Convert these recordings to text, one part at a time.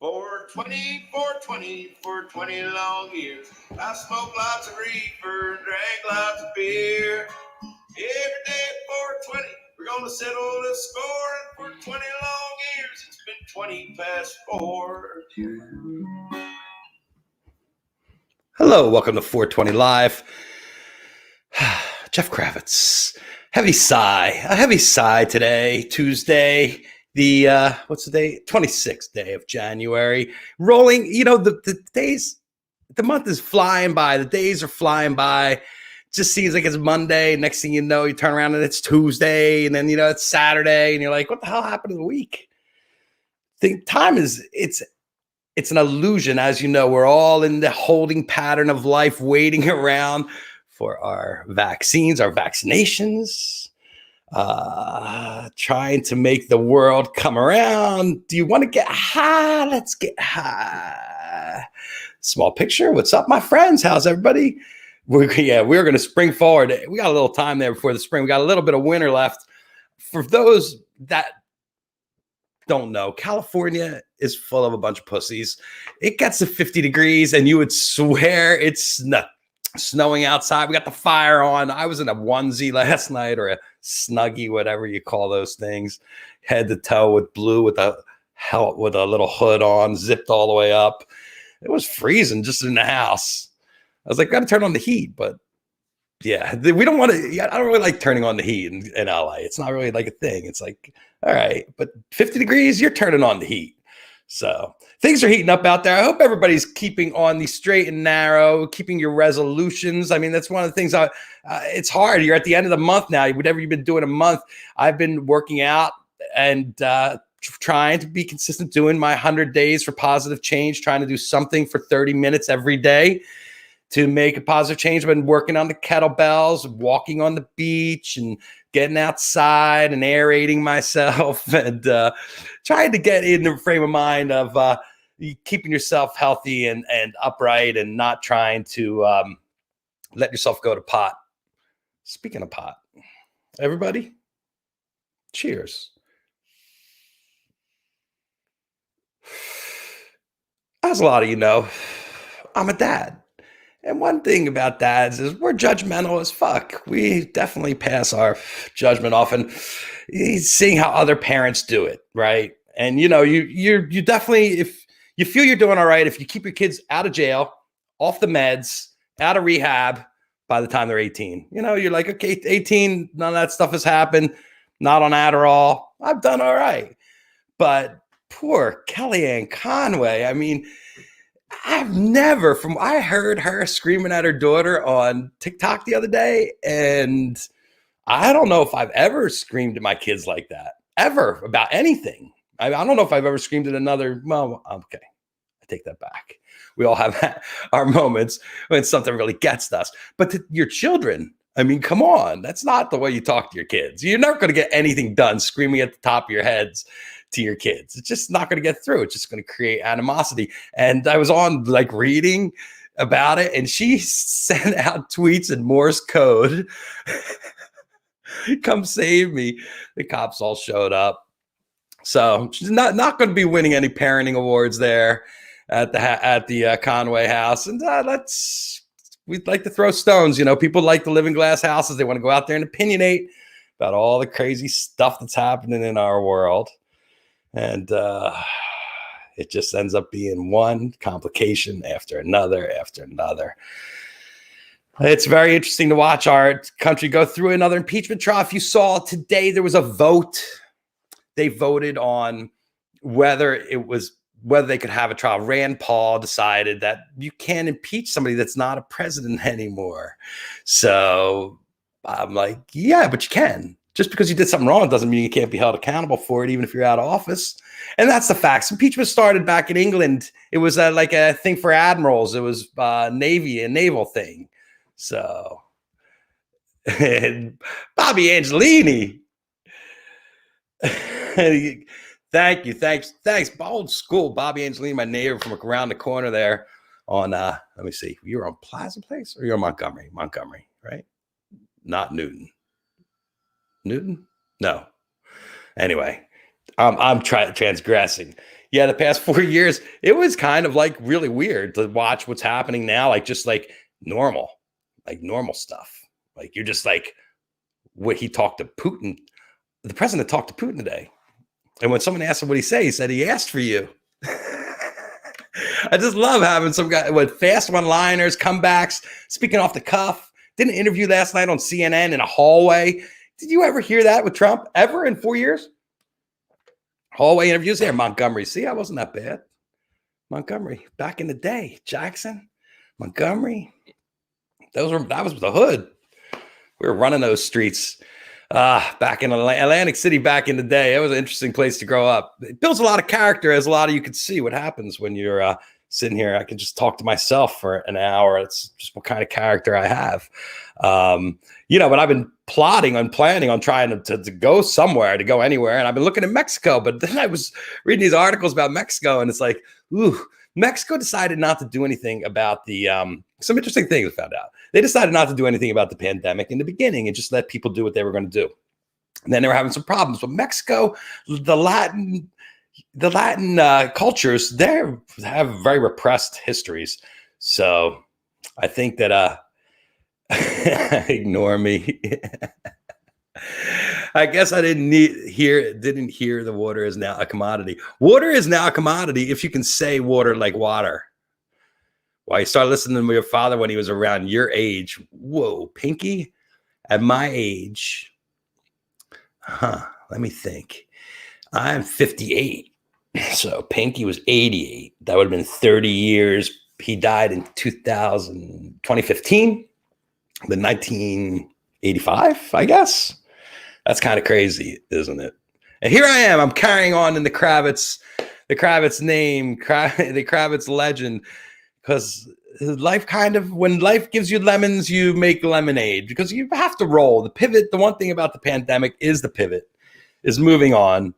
420, 420, for 20 long years. I smoked lots of reefer, drank lots of beer. Every day at 420, we're going to settle the score. And for 20 long years, it's been 20 past 4. Hello, welcome to 420 Live. Jeff Kravitz. A heavy sigh today, Tuesday, what's the day? 26th day of January. Rolling, the days, the month is flying by. The days are flying by. Just seems like it's Monday. Next thing you know, you turn around and it's Tuesday, and then, it's Saturday, and you're like, what the hell happened to the week? Time is, it's an illusion. As you know, we're all in the holding pattern of life, waiting around for our vaccines, our vaccinations, trying to make the world come around. Do you want to get high? Let's get high. Small picture. What's up, my friends? How's everybody? We're going to spring forward. We got a little time there before the spring. We got a little bit of winter left. For those that don't know, California is full of a bunch of pussies. It gets to 50 degrees and you would swear it's snowing outside. We got the fire on. I was in a onesie last night, or a snuggie, whatever you call those things, head to toe with blue with a little hood on, zipped all the way up. It was freezing just in the house. I was like, got to turn on the heat, but yeah, we don't want to. I don't really like turning on the heat in LA. It's not really like a thing. It's like, all right, but 50 degrees, you're turning on the heat. So things are heating up out there. I hope everybody's keeping on the straight and narrow, keeping your resolutions. I mean, that's one of the things. It's hard. You're at the end of the month now. Whatever you've been doing a month, I've been working out and trying to be consistent, doing my 100 days for positive change, trying to do something for 30 minutes every day to make a positive change. I've been working on the kettlebells, walking on the beach, and getting outside and aerating myself, and trying to get in the frame of mind of keeping yourself healthy and upright, and not trying to let yourself go to pot. Speaking of pot, everybody, cheers. As a lot of you know, I'm a dad. And one thing about dads is we're judgmental as fuck. We definitely pass our judgment off, and seeing how other parents do it, right? And you definitely, if you feel you're doing all right, if you keep your kids out of jail, off the meds, out of rehab by the time they're 18, you're like, okay, 18, none of that stuff has happened, not on Adderall, I've done all right. But poor Kellyanne Conway, I mean, I heard her screaming at her daughter on TikTok the other day, and I don't know if I've ever screamed at my kids like that, ever, about anything. I don't know if I've ever screamed at another. Well, okay, I take that back. We all have our moments when something really gets to us. But to your children, I mean, come on. That's not the way you talk to your kids. You're not going to get anything done screaming at the top of your heads to your kids. It's just not going to get through. It's just going to create animosity. And I was on reading about it, and she sent out tweets in Morse code. Come save me. The cops all showed up. So she's not going to be winning any parenting awards there at the Conway house. And we'd like to throw stones. People like to live in glass houses. They want to go out there and opinionate about all the crazy stuff that's happening in our world. And it just ends up being one complication after another after another. It's very interesting to watch our country go through another impeachment trial. If you saw today, there was a vote. They voted on whether they could have a trial. Rand Paul decided that you can't impeach somebody that's not a president anymore. So I'm like, yeah, but you can. Just because you did something wrong doesn't mean you can't be held accountable for it, even if you're out of office. And that's the facts. Impeachment started back in England. It was like a thing for admirals. It was a naval thing. So, and Bobby Angelini. Thank you. Thanks. Old school Bobby Angelini, my neighbor from around the corner there on, let me see. You were on Plaza Place or you're on Montgomery? Montgomery, right? Not Newton. Newton? No. Anyway, I'm transgressing. yeah, the past 4 years, it was kind of like really weird to watch what's happening now, like just like normal stuff. Like you're just like, what he talked to Putin, the president talked to Putin today. And when someone asked him what he said, he said he asked for you. I just love having some guy with fast one-liners, comebacks, speaking off the cuff. Did an interview last night on CNN in a hallway. Did you ever hear that with Trump? Ever in 4 years? Hallway interviews there. Montgomery. See, I wasn't that bad. Montgomery. Back in the day. Jackson. Montgomery. That was the hood. We were running those streets. Back in Atlantic City back in the day. It was an interesting place to grow up. It builds a lot of character, as a lot of you could see what happens when you're sitting here. I can just talk to myself for an hour. It's just what kind of character I have. But I've been planning on trying to go somewhere, to go anywhere. And I've been looking at Mexico, but then I was reading these articles about Mexico, and it's like, Mexico decided not to do anything about the, some interesting things I found out. They decided not to do anything about the pandemic in the beginning and just let people do what they were going to do. And then they were having some problems. But Mexico, the Latin cultures, they have very repressed histories. So I think that ignore me. I guess I didn't hear the water is now a commodity. Water is now a commodity if you can say water like water. Well, you started listening to your father when he was around your age. Whoa, Pinky, at my age, let me think. I'm 58. So Pinky was 88. That would have been 30 years. He died in 2015, the 1985, I guess. That's kind of crazy, isn't it? And here I am. I'm carrying on in the Kravitz name, the Kravitz legend. Because life when life gives you lemons, you make lemonade, because you have to roll. The pivot, the one thing about the pandemic is the pivot, is moving on,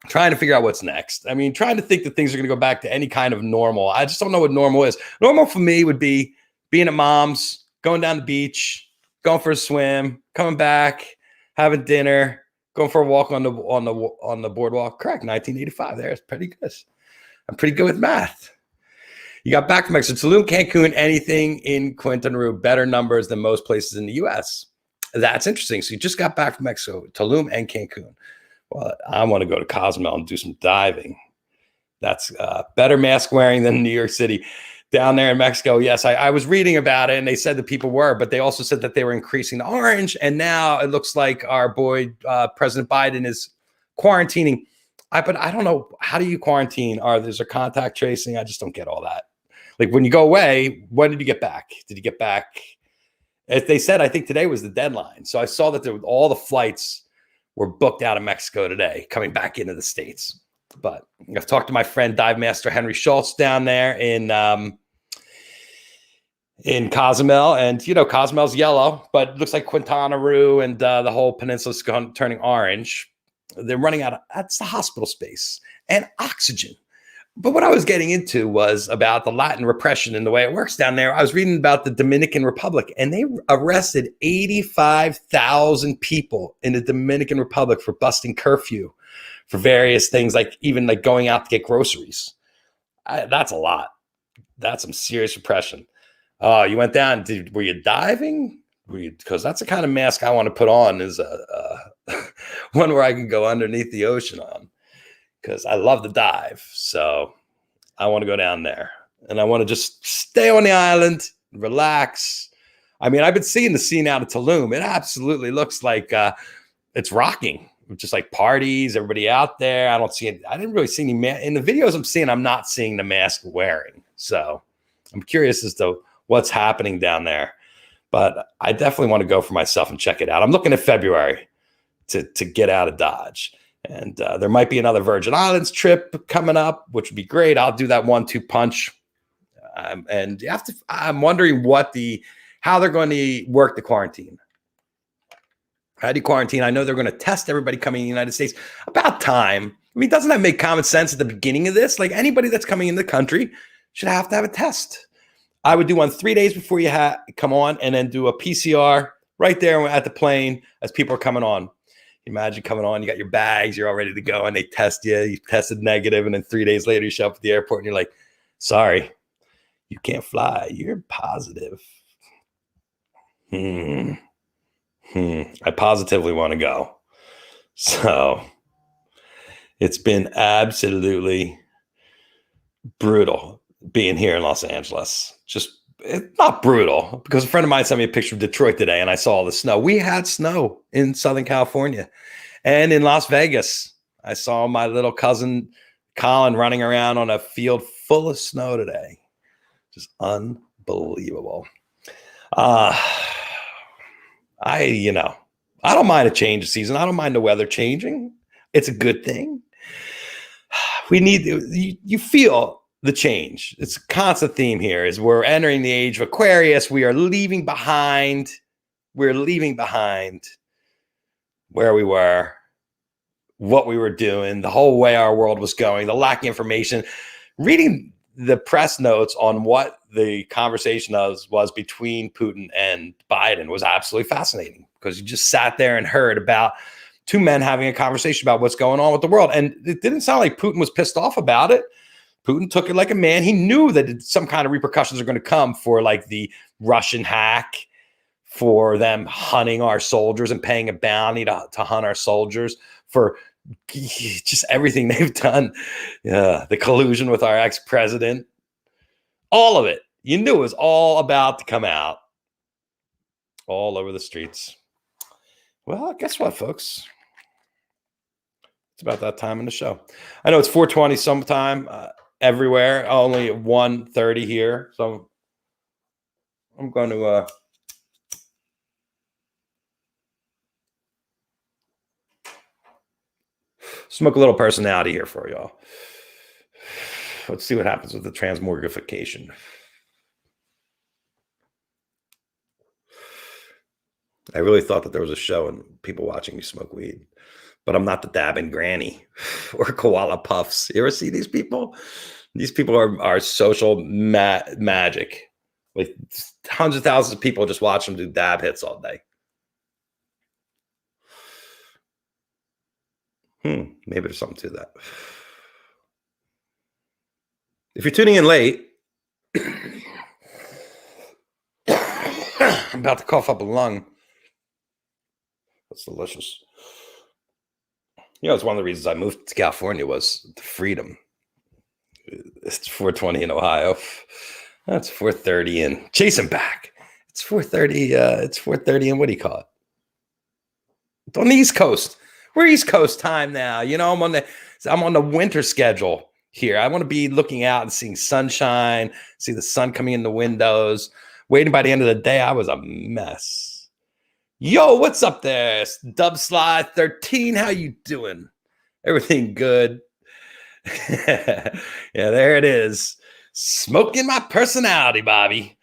trying to figure out what's next. I mean, trying to think that things are going to go back to any kind of normal. I just don't know what normal is. Normal for me would be being at mom's, going down the beach, going for a swim, coming back, having dinner, going for a walk on the boardwalk. Correct, 1985. There, it's pretty good. I'm pretty good with math. You got back from Mexico, Tulum, Cancun, anything in Quintana Roo, better numbers than most places in the U.S. That's interesting. So you just got back from Mexico, Tulum and Cancun. Well, I want to go to Cozumel and do some diving. That's better mask wearing than New York City. Down there in Mexico, yes, I was reading about it, and they said that people were, but they also said that they were increasing the orange, and now it looks like our boy President Biden is quarantining. But I don't know, how do you quarantine? There's a contact tracing? I just don't get all that. Like, when you go away, when did you get back? Did you get back? As they said, I think today was the deadline. So I saw that all the flights were booked out of Mexico today, coming back into the States. But I've talked to my friend Dive Master Henry Schultz down there in Cozumel, and Cozumel's yellow, but it looks like Quintana Roo and the whole peninsula is turning orange. They're running out of, that's the hospital space and oxygen. But what I was getting into was about the Latin repression and the way it works down there. I was reading about the Dominican Republic, and they arrested 85,000 people in the Dominican Republic for busting curfew for various things, like even like going out to get groceries. That's a lot. That's some serious repression. Oh, you went down. Were you diving? Because that's the kind of mask I want to put on, is one where I can go underneath the ocean on, because I love to dive. So I want to go down there, and I want to just stay on the island, relax. I mean, I've been seeing the scene out of Tulum. It absolutely looks like it's rocking. Just like parties, everybody out there. I didn't really see any in the videos I'm seeing. I'm not seeing the mask wearing. So I'm curious as to what's happening down there. But I definitely want to go for myself and check it out. I'm looking at February to get out of Dodge. And there might be another Virgin Islands trip coming up, which would be great. I'll do that 1-2 punch. And I'm wondering how they're going to work the quarantine. How do you quarantine? I know they're going to test everybody coming in the United States. About time. I mean, doesn't that make common sense at the beginning of this? Like, anybody that's coming in the country should have to have a test. I would do one 3 days before you come on, and then do a PCR right there at the plane as people are coming on. Imagine coming on, you got your bags, you're all ready to go, and they test you. You tested negative, and then 3 days later, you show up at the airport, and you're like, sorry, you can't fly. You're positive. I positively want to go. So it's been absolutely brutal being here in Los Angeles. Just it's not brutal because a friend of mine sent me a picture of Detroit today and I saw all the snow. We had snow in Southern California and in Las Vegas. I saw my little cousin Colin running around on a field full of snow today. Just unbelievable. I don't mind a change of season. I don't mind the weather changing. It's a good thing. We need you feel the change. It's a constant theme here is we're entering the age of Aquarius. We are leaving behind. We're leaving behind where we were, what we were doing, the whole way our world was going, the lack of information. Reading the press notes on what the conversation was between Putin and Biden was absolutely fascinating because you just sat there and heard about two men having a conversation about what's going on with the world. And it didn't sound like Putin was pissed off about it. Putin took it like a man. He knew that some kind of repercussions are going to come for like the Russian hack, for them hunting our soldiers and paying a bounty to hunt our soldiers, for just everything they've done. Yeah, the collusion with our ex-president, all of it. You knew it was all about to come out all over the streets. Well, guess what, folks? It's about that time in the show. I know it's 4:20 sometime everywhere, only 1:30 here. So I'm going to smoke a little personality here for y'all. Let's see what happens with the transmogrification. I really thought that there was a show and people watching me smoke weed, but I'm not the dabbing granny or koala puffs. You ever see these people? These people are social magic. Like hundreds of thousands of people just watch them do dab hits all day. Maybe there's something to that. If you're tuning in late, I'm about to cough up a lung. That's delicious. You know, it's one of the reasons I moved to California was the freedom. It's 4:20 in Ohio. That's 4:30 in Chasing Back. It's 4:30. It's 4:30 in what do you call it? It's on the East Coast. We're East Coast time now. You know, I'm on the winter schedule here. I want to be looking out and seeing sunshine, see the sun coming in the windows. Waiting by the end of the day, I was a mess. Yo, what's up there? Dub Slide 13. How you doing? Everything good? Yeah, there it is. Smoking my personality, Bobby.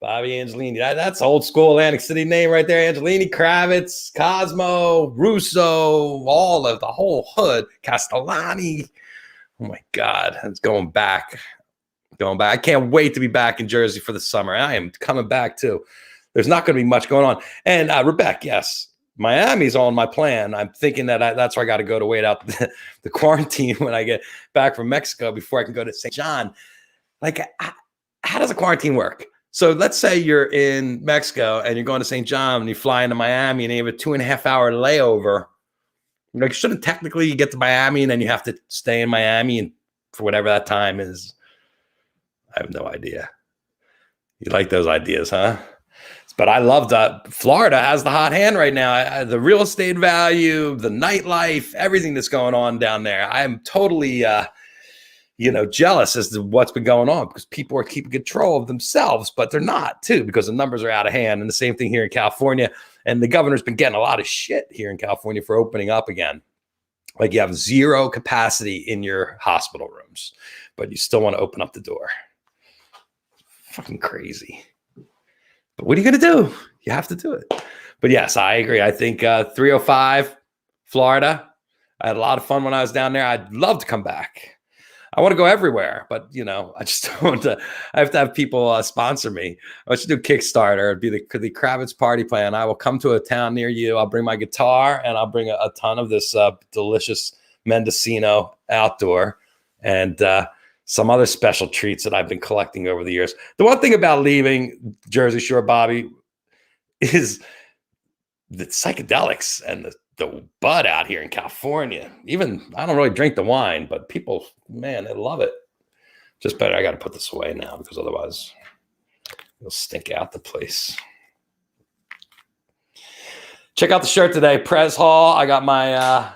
Bobby Angelini. That's old school Atlantic City name right there. Angelini, Kravitz, Cosmo, Russo, all of the whole hood. Castellani. Oh my God. It's going back. I can't wait to be back in Jersey for the summer. I am coming back too. There's not going to be much going on. And Rebecca, yes, Miami's on my plan. I'm thinking that that's where I got to go to wait out the quarantine when I get back from Mexico before I can go to St. John. Like, how does a quarantine work? So let's say you're in Mexico and you're going to St. John and you fly into Miami and you have a 2.5 hour layover. Like, shouldn't technically you get to Miami and then you have to stay in Miami and for whatever that time is? I have no idea. You like those ideas, huh? But I love that Florida has the hot hand right now. The real estate value, the nightlife, everything that's going on down there. I am totally jealous as to what's been going on because people are keeping control of themselves, but they're not too because the numbers are out of hand. And the same thing here in California. And the governor's been getting a lot of shit here in California for opening up again. Like you have zero capacity in your hospital rooms, but you still want to open up the door. Fucking crazy. But what are you going to do? You have to do it. But yes, I agree. I think 305 Florida. I had a lot of fun when I was down there. I'd love to come back. I want to go everywhere, but I just don't want to. I have to have people sponsor me. I should do Kickstarter. It'd be the Kravitz party plan. I will come to a town near you. I'll bring my guitar and I'll bring a ton of this delicious Mendocino outdoor and some other special treats that I've been collecting over the years. The one thing about leaving Jersey Shore, Bobby, is the psychedelics and the bud out here in California. Even I don't really drink the wine, but people, man, they love it. Just better. I got to put this away now because otherwise it'll stink out the place. Check out the shirt today, Prez Hall. I got my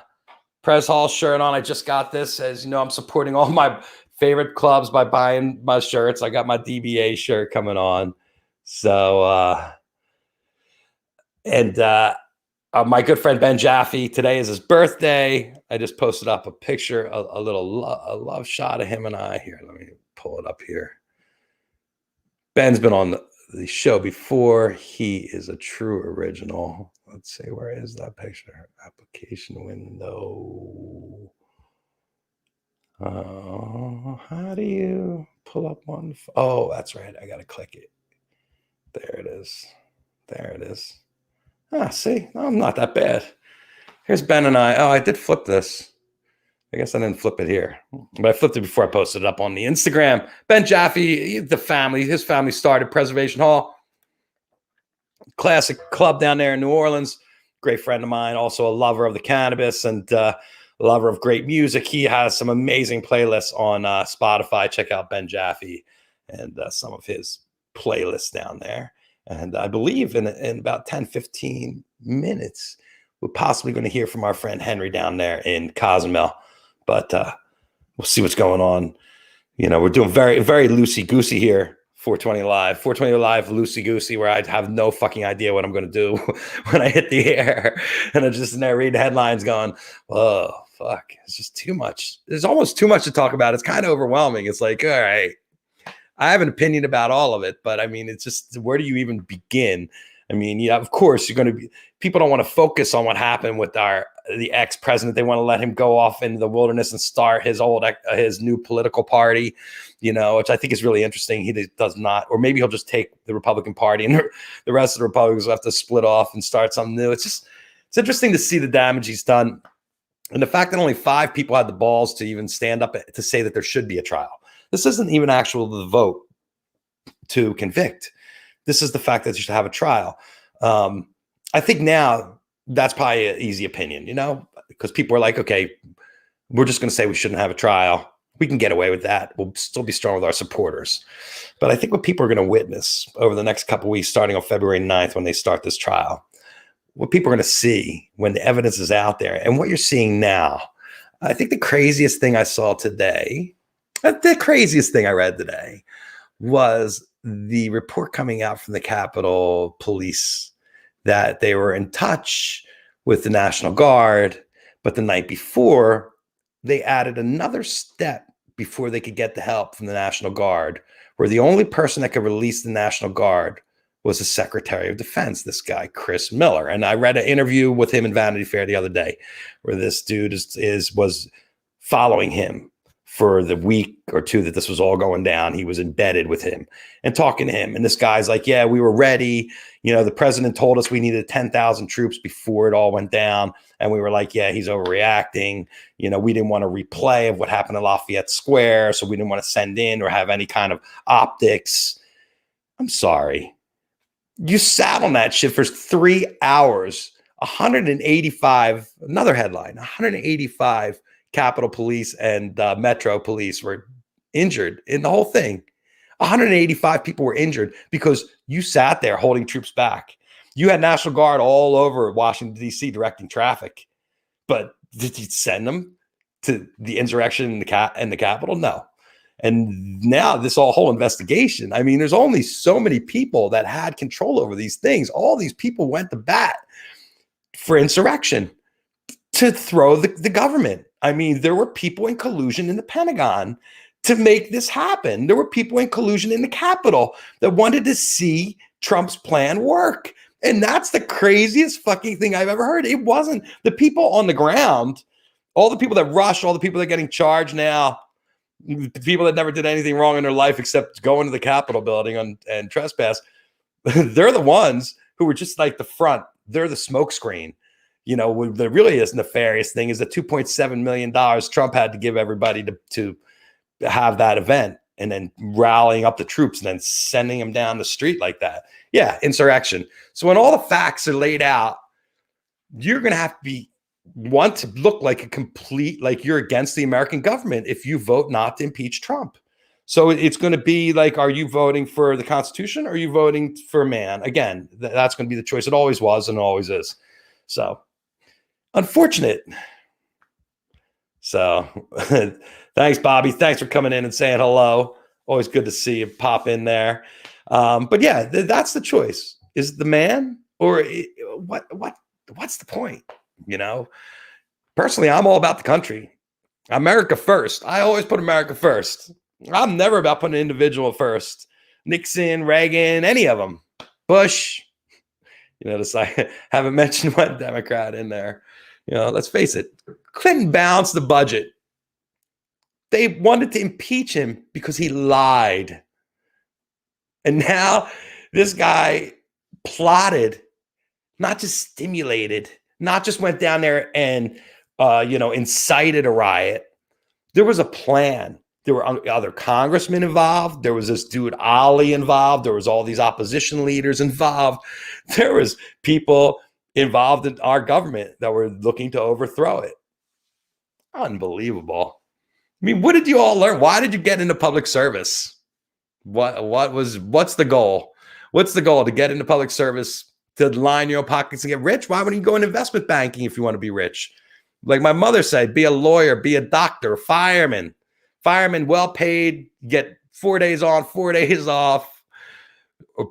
Prez Hall shirt on. I just got this. As you know, I'm supporting all my favorite clubs by buying my shirts. I got my DBA shirt coming on. So, my good friend Ben Jaffe, today is his birthday. I just posted up a picture, a love shot of him and I. Here, let me pull it up here. Ben's been on the show before. He is a true original. Let's see, where is that picture? Application window. How do you pull up one? Oh, that's right. I got to click it. There it is. There it is. See, I'm not that bad. Here's Ben and I. Oh, I did flip this. I guess I didn't flip it here, but I flipped it before I posted it up on the Instagram. Ben Jaffe, his family started Preservation Hall, classic club down there in New Orleans. Great friend of mine, also a lover of the cannabis and lover of great music. He has some amazing playlists on Spotify. Check out Ben Jaffe and some of his playlists down there. And I believe in about 10, 15 minutes, we're possibly going to hear from our friend Henry down there in Cozumel. But we'll see what's going on. We're doing very, very loosey-goosey here, 420 Live. 420 Live, loosey-goosey, where I have no fucking idea what I'm going to do when I hit the air. And I'm just in there reading headlines going, oh, fuck, it's just too much. There's almost too much to talk about. It's kind of overwhelming. It's like, all right. I have an opinion about all of it, but I mean, it's just, where do you even begin? I mean, of course people don't want to focus on what happened with the ex-president. They want to let him go off into the wilderness and start his new political party, which I think is really interesting. He does not, or maybe he'll just take the Republican Party and the rest of the Republicans will have to split off and start something new. It's interesting to see the damage he's done. And the fact that only 5 people had the balls to even stand up to say that there should be a trial. This isn't even the vote to convict. This is the fact that you should have a trial. I think now that's probably an easy opinion, because people are like, okay, we're just going to say we shouldn't have a trial. We can get away with that. We'll still be strong with our supporters. But I think what people are going to witness over the next couple of weeks, starting on February 9th, when they start this trial, what people are going to see when the evidence is out there and what you're seeing now. I think the craziest thing I saw today, the craziest thing I read today, was the report coming out from the Capitol Police that they were in touch with the National Guard, but the night before, they added another step before they could get the help from the National Guard, where the only person that could release the National Guard was the Secretary of Defense, this guy, Chris Miller. And I read an interview with him in Vanity Fair the other day, where this dude was following him for the week or two that this was all going down. He was embedded with him and talking to him. And this guy's like, yeah, we were ready. The president told us we needed 10,000 troops before it all went down. And we were like, yeah, he's overreacting. We didn't want a replay of what happened at Lafayette Square. So we didn't want to send in or have any kind of optics. I'm sorry. You sat on that shit for 3 hours, 185, another headline, 185 Capitol Police and Metro Police were injured in the whole thing. 185 people were injured because you sat there holding troops back. You had National Guard all over Washington, D.C. directing traffic. But did you send them to the insurrection in the Capitol? No. And now this whole investigation, I mean, there's only so many people that had control over these things. All these people went to bat for insurrection to throw the government. I mean, there were people in collusion in the Pentagon to make this happen. There were people in collusion in the Capitol that wanted to see Trump's plan work. And that's the craziest fucking thing I've ever heard. It wasn't the people on the ground, all the people that rush, all the people that are getting charged now, people that never did anything wrong in their life except go into the Capitol building and trespass, they're the ones who were just like the front. They're the smoke screen. You know, the really is nefarious thing is the $2.7 million Trump had to give everybody to have that event, and then rallying up the troops and then sending them down the street like that. Yeah, insurrection. So when all the facts are laid out, you're going to have to want to look like a complete, like you're against the American government if you vote not to impeach Trump. So it's going to be like, are you voting for the Constitution or are you voting for man? Again, that's going to be the choice. It always was and always is. So unfortunate. So thanks, Bobby. Thanks for coming in and saying hello. Always good to see you pop in there. But yeah, that's the choice. Is it the man or what's the point? You know, personally, I'm all about the country. America first. I always put America first. I'm never about putting an individual first. Nixon, Reagan, any of them. Bush. You notice I haven't mentioned one Democrat in there. You know, let's face it. Clinton balanced the budget. They wanted to impeach him because he lied. And now this guy plotted, not just stimulated, not just went down there and, incited a riot. There was a plan. There were other congressmen involved. There was this dude, Ali, involved. There was all these opposition leaders involved. There was people involved in our government that were looking to overthrow it. Unbelievable. I mean, what did you all learn? Why did you get into public service? What's the goal? What's the goal? To get into public service, to line your own pockets and get rich? Why wouldn't you go into investment banking if you want to be rich? Like my mother said, be a lawyer, be a doctor, a fireman. Firemen, well paid, get 4 days on, 4 days off.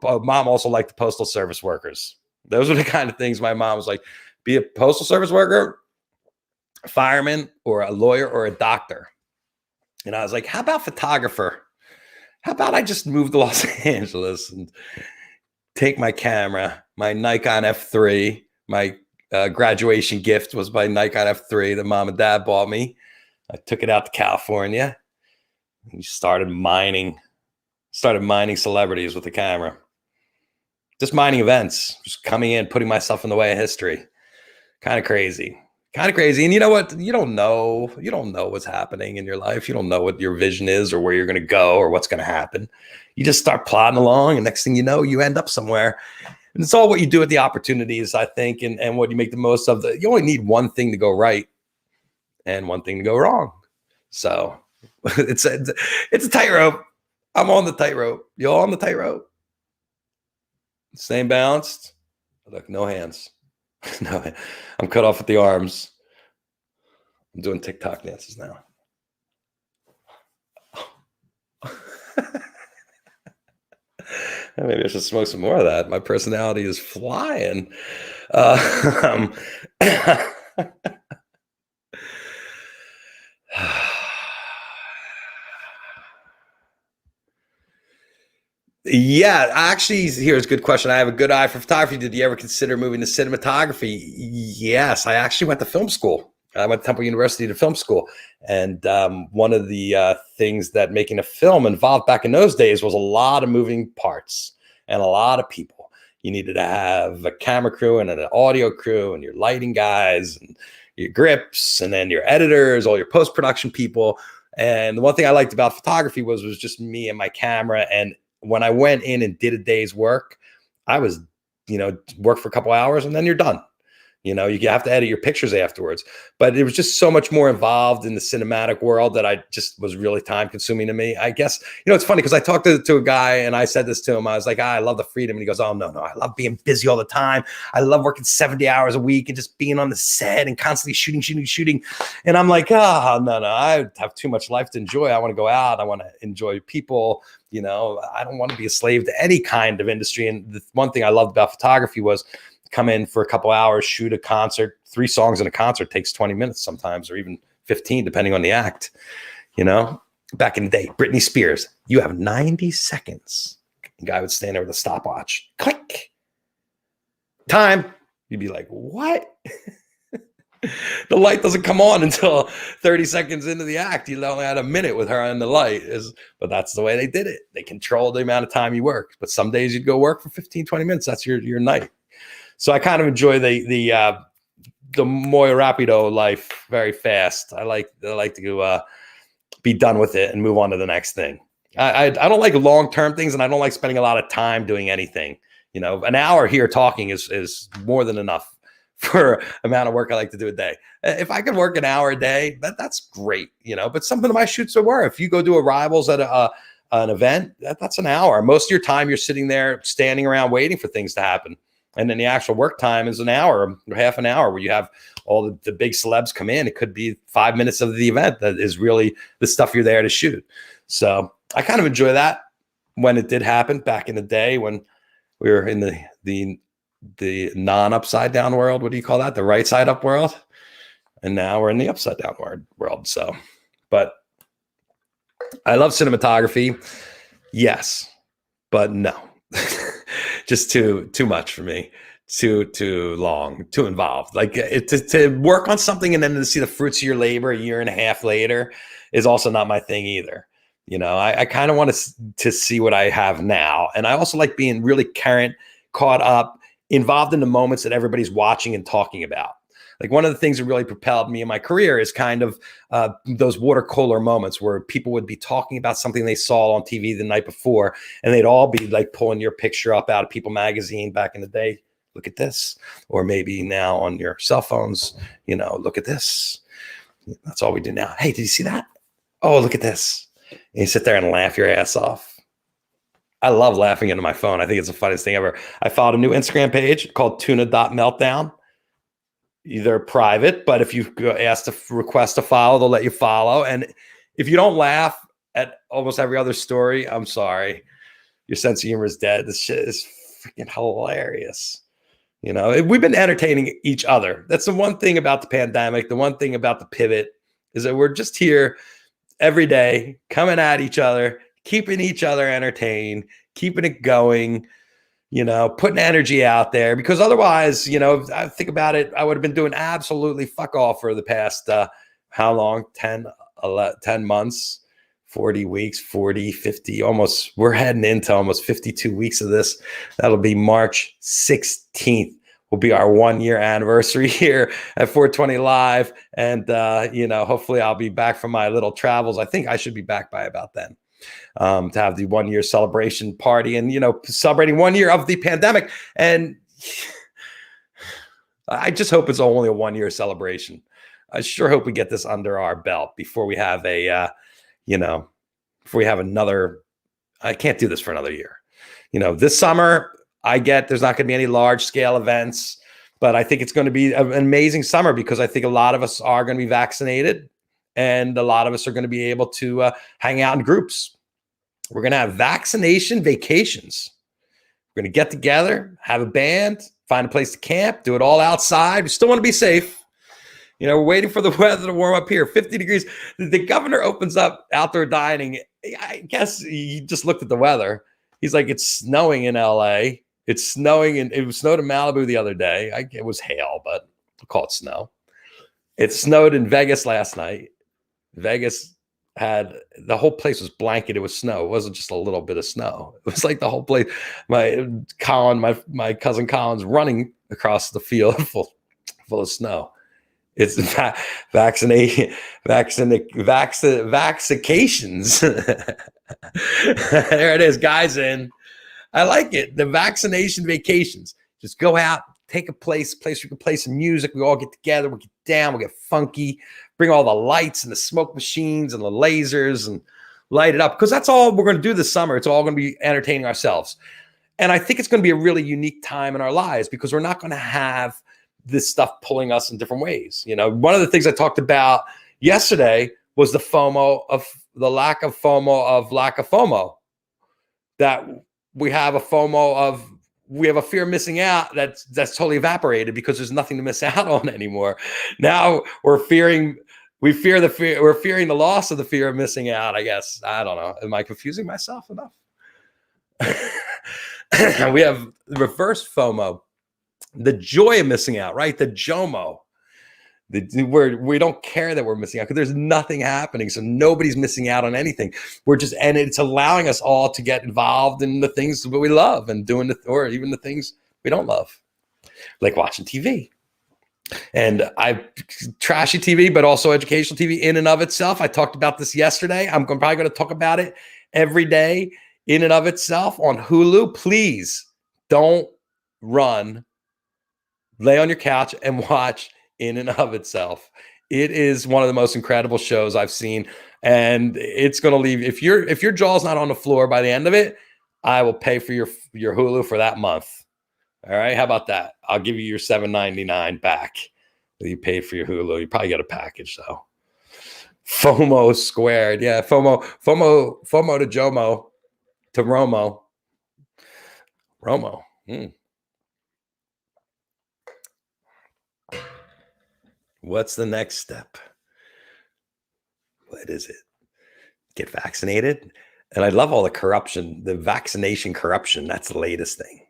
Mom also liked the postal service workers. Those were the kind of things my mom was like, be a postal service worker, a fireman, or a lawyer, or a doctor. And I was like, how about photographer? How about I just move to Los Angeles and take my camera, my Nikon F3, my graduation gift was my Nikon F3 that mom and dad bought me. I took it out to California and started mining celebrities with the camera. Just mining events, just coming in, putting myself in the way of history. Kind of crazy. And you know what? You don't know what's happening in your life. You don't know what your vision is or where you're going to go or what's going to happen. You just start plodding along, and next thing you know, you end up somewhere. And it's all what you do with the opportunities, I think, and what you make the most of. You only need one thing to go right and one thing to go wrong. So it's a tightrope. I'm on the tightrope. You all on the tightrope? Staying balanced. Look, no hands. No, I'm cut off at the arms. I'm doing TikTok dances now. Maybe I should smoke some more of that. My personality is flying. Yeah, actually, here's a good question. I have a good eye for photography. Did you ever consider moving to cinematography? Yes, I actually went to film school. I went to Temple University to film school. And one of the things that making a film involved back in those days was a lot of moving parts and a lot of people. You needed to have a camera crew and an audio crew and your lighting guys and your grips and then your editors, all your post-production people. And the one thing I liked about photography was just me and my camera. And when I went in and did a day's work, I was, work for a couple hours and then you're done. You have to edit your pictures afterwards. But it was just so much more involved in the cinematic world that I just was really time consuming to me. I guess, it's funny because I talked to a guy and I said this to him. I was like, I love the freedom. And he goes, oh, no, I love being busy all the time. I love working 70 hours a week and just being on the set and constantly shooting. And I'm like, no, I have too much life to enjoy. I want to go out. I want to enjoy people. I don't want to be a slave to any kind of industry. And the one thing I loved about photography was come in for a couple hours, shoot a concert. 3 songs in a concert takes 20 minutes sometimes, or even 15, depending on the act. Back in the day, Britney Spears, you have 90 seconds. The guy would stand there with a stopwatch. Click. Time. You'd be like, what? The light doesn't come on until 30 seconds into the act. You only had a minute with her on the light. But that's the way they did it. They controlled the amount of time you work. But some days you'd go work for 15, 20 minutes. That's your night. So I kind of enjoy the muy rapido life very fast. I like to be done with it and move on to the next thing. I don't like long-term things, and I don't like spending a lot of time doing anything. An hour here talking is more than enough for amount of work I like to do a day. If I could work an hour a day, that's great, but some of my shoots were, if you go do arrivals at an event, that's an hour. Most of your time you're sitting there standing around waiting for things to happen. And then the actual work time is an hour or half an hour where you have all the big celebs come in. It could be 5 minutes of the event that is really the stuff you're there to shoot. So I kind of enjoy that when it did happen back in the day when we were in the non-upside down world. What do you call that? The right side up world. And now we're in the upside down world. So, but I love cinematography. Yes, but no. Just too much for me, too long, too involved. Like to work on something and then to see the fruits of your labor a year and a half later is also not my thing either. I kind of want to see what I have now. And I also like being really current, caught up, involved in the moments that everybody's watching and talking about. Like one of the things that really propelled me in my career is kind of those water cooler moments where people would be talking about something they saw on TV the night before, and they'd all be like pulling your picture up out of People magazine back in the day. Look at this. Or maybe now on your cell phones, look at this. That's all we do now. Hey, did you see that? Oh, look at this. And you sit there and laugh your ass off. I love laughing into my phone. I think it's the funniest thing ever. I followed a new Instagram page called tuna.meltdown. They're private, but if you ask to request to follow, they'll let you follow. And if you don't laugh at almost every other story, I'm sorry. Your sense of humor is dead. This shit is freaking hilarious. We've been entertaining each other. That's the one thing about the pandemic. The one thing about the pivot is that we're just here every day, coming at each other, keeping each other entertained, keeping it going. Putting energy out there, because otherwise, I think about it, I would have been doing absolutely fuck all for the past, how long? 10 months, 40 weeks, 40, 50, almost, we're heading into almost 52 weeks of this. That'll be March 16th will be our 1 year anniversary here at 420 Live. And, hopefully I'll be back from my little travels. I think I should be back by about then. To have the 1 year celebration party and, celebrating 1 year of the pandemic. And I just hope it's only a 1 year celebration. I sure hope we get this under our belt before we have another, I can't do this for another year. This summer, I get there's not going to be any large scale events, but I think it's going to be an amazing summer because I think a lot of us are going to be vaccinated. And a lot of us are going to be able to hang out in groups. We're going to have vaccination vacations. We're going to get together, have a band, find a place to camp, do it all outside. We still want to be safe. We're waiting for the weather to warm up here. 50 degrees. The governor opens up outdoor dining. I guess he just looked at the weather. He's like, it's snowing in LA. It's snowing, and it snowed in Malibu the other day. It was hail, but we'll call it snow. It snowed in Vegas last night. Vegas had the whole place was blanketed with snow. It wasn't just a little bit of snow. It was like the whole place. My cousin Colin's running across the field full of snow. It's vaccinations. There it is, guys. In I like it. The vaccination vacations. Just go out, take a place where you can play some music. We all get together. We'll get down. We'll get funky. Bring all the lights and the smoke machines and the lasers and light it up, because that's all we're going to do this summer. It's all going to be entertaining ourselves. And I think it's going to be a really unique time in our lives because we're not going to have this stuff pulling us in different ways. One of the things I talked about yesterday was the lack of FOMO, that we have a FOMO of, we have a fear of missing out that's totally evaporated because there's nothing to miss out on anymore. Now we're fearing the loss of the fear of missing out, I guess. I don't know. Am I confusing myself enough? We have reverse FOMO, the joy of missing out, right? The JOMO. We don't care that we're missing out because there's nothing happening. So nobody's missing out on anything. And it's allowing us all to get involved in the things that we love and or even the things we don't love, like watching TV. And trashy TV, but also educational TV in and of itself. I talked about this yesterday. I'm probably going to talk about it every day in and of itself on Hulu. Please don't lay on your couch and watch in and of itself. It is one of the most incredible shows I've seen. And it's going to leave, if your jaw's not on the floor by the end of it, I will pay for your Hulu for that month. All right. How about that? I'll give you your $7.99 back that you paid for your Hulu. You probably get a package though. FOMO squared. Yeah. FOMO to Jomo to Romo. What's the next step? What is it? Get vaccinated. And I love all the corruption, the vaccination corruption. That's the latest thing.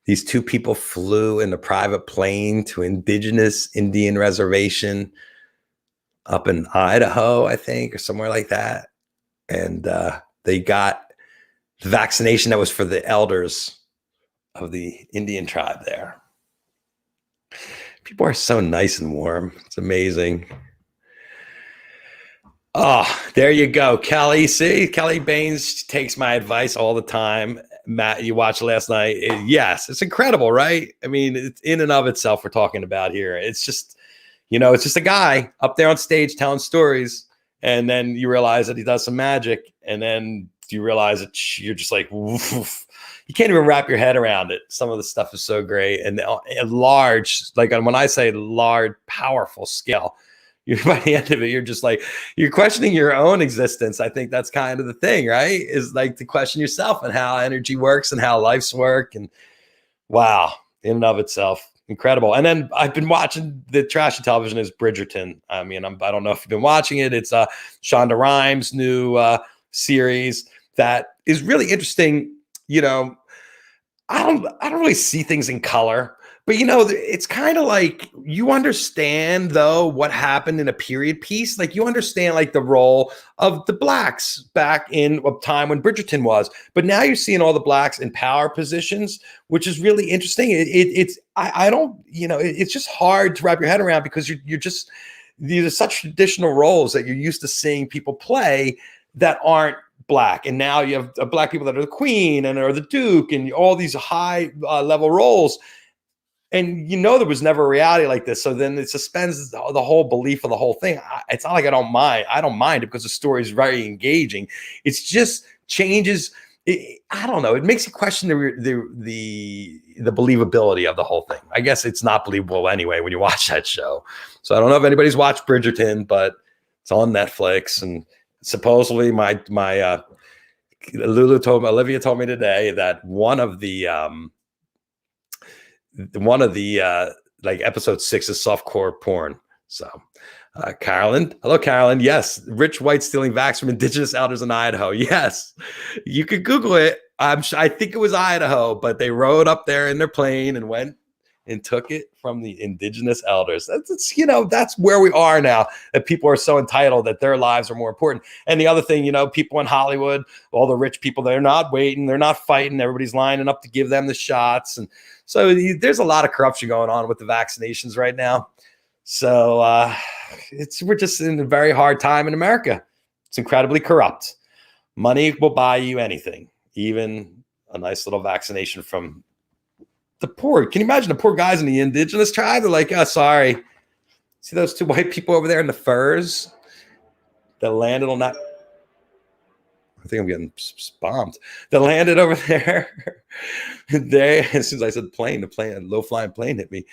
These two people flew in a private plane to indigenous Indian reservation up in Idaho, I think, or somewhere like that. And they got the vaccination that was for the elders of the Indian tribe there. People are so nice and warm. It's amazing. Oh, there you go, Kelly. See, Kelly Baines takes my advice all the time. Matt, you watched last night. Yes, it's incredible, right? I mean, it's in and of itself we're talking about here. It's just, it's just a guy up there on stage telling stories. And then you realize that he does some magic. And then you realize that you're just like, woof. You can't even wrap your head around it. Some of the stuff is so great. And large, like when I say large, powerful scale, by the end of it, you're just like, you're questioning your own existence. I think that's kind of the thing, right? Is like to question yourself and how energy works and how life's work. And wow, in and of itself, incredible. And then I've been watching the trashy television is Bridgerton. I mean, I don't know if you've been watching it. It's Shonda Rhimes' new series that is really interesting. I don't really see things in color. But, it's kind of like you understand, though, what happened in a period piece. Like you understand like the role of the blacks back in a time when Bridgerton was. But now you're seeing all the blacks in power positions, which is really interesting. It's just hard to wrap your head around because these are such traditional roles that you're used to seeing people play that aren't black. And now you have black people that are the queen and are the duke and all these high level roles. And there was never a reality like this. So then it suspends the whole belief of the whole thing. It's not like I don't mind. I don't mind it because the story is very engaging. It's just changes. I don't know. It makes you question the believability of the whole thing. I guess it's not believable anyway when you watch that show. So I don't know if anybody's watched Bridgerton, but it's on Netflix. And supposedly Olivia told me today that one of the like episode 6 is softcore porn. So Carolyn, hello Carolyn. Yes, rich white stealing vax from indigenous elders in Idaho. Yes, you could Google it. I think it was Idaho, but they rode up there in their plane and went and took it from the indigenous elders. That's where we are now, that people are so entitled that their lives are more important. And the other thing, people in Hollywood, all the rich people, they're not waiting, they're not fighting. Everybody's lining up to give them the shots. And so there's a lot of corruption going on with the vaccinations right now. So we're just in a very hard time in America. It's incredibly corrupt. Money will buy you anything, even a nice little vaccination from the poor. Can you imagine the poor guys in the indigenous tribe? They're like, oh, sorry. See those two white people over there in the furs that landed on that? I think I'm getting bombed. That landed over there. As soon as I said plane, a low-flying plane hit me.